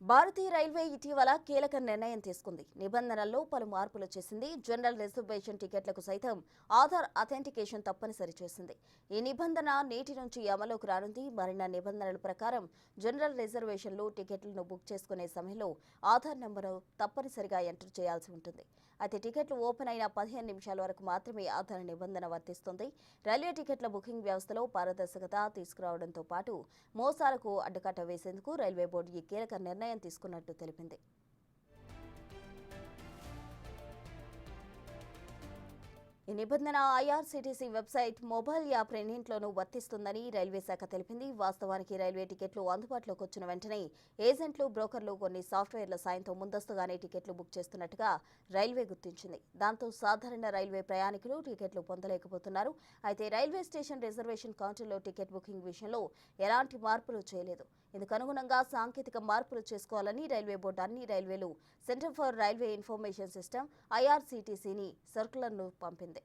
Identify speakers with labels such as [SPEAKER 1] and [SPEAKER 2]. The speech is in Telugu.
[SPEAKER 1] భారతీయ రైల్వే ఇటీవల కీలక నిర్ణయం తీసుకుంది. నిబంధనల్లో పలు మార్పులు చేసింది. జనరల్ రిజర్వేషన్ టికెట్లకు సైతం ఆధార్ అథెంటికేషన్ తప్పనిసరి చేసింది. ఈ నిబంధన నేటి నుంచి అమలుకు రానుంది. మరిన్ని నిబంధనల ప్రకారం జనరల్ రిజర్వేషన్లు టికెట్లను బుక్ చేసుకునే సమయంలో ఆధార్ నెంబరు తప్పనిసరిగా ఎంటర్ చేయాల్సి ఉంటుంది. అయితే టికెట్లు ఓపెన్ అయిన 15 నిమిషాల వరకు మాత్రమే ఆధార్ నిబంధన వర్తిస్తుంది. రైల్వే టికెట్ల బుకింగ్ వ్యవస్థలో పారదర్శకత తీసుకురావడంతో పాటు మోసాలకు అడ్డుకట్ట వేసేందుకు రైల్వే బోర్డు ఈ కీలక నిర్ణయం తీసుకున్నట్టు తెలిపింది. ఈ నిబంధన ఐఆర్సీటీసీ వెబ్సైట్, మొబైల్ యాప్ రెండింటిలోనూ వర్తిస్తుందని రైల్వే శాఖ తెలిపింది. వాస్తవానికి రైల్వే టికెట్లు అందుబాటులోకి వచ్చిన వెంటనే ఏజెంట్లు, బ్రోకర్లు కొన్ని సాఫ్ట్వేర్ల సాయంతో ముందస్తుగానే టికెట్లు బుక్ చేస్తున్నట్టుగా రైల్వే గుర్తించింది. దాంతో సాధారణ రైల్వే ప్రయాణికులు టికెట్లు పొందలేకపోతున్నారు. అయితే రైల్వే స్టేషన్ రిజర్వేషన్ కౌంటర్లో టికెట్ బుకింగ్ విషయంలో ఎలాంటి మార్పులు చేయలేదు. ఇందుకు అనుగుణంగా సాంకేతిక మార్పులు చేసుకోవాలని రైల్వే బోర్డు అన్ని రైల్వేలు Centre for Railway Information System ఐఆర్సీటీసీని సర్కులర్ను పంపింది.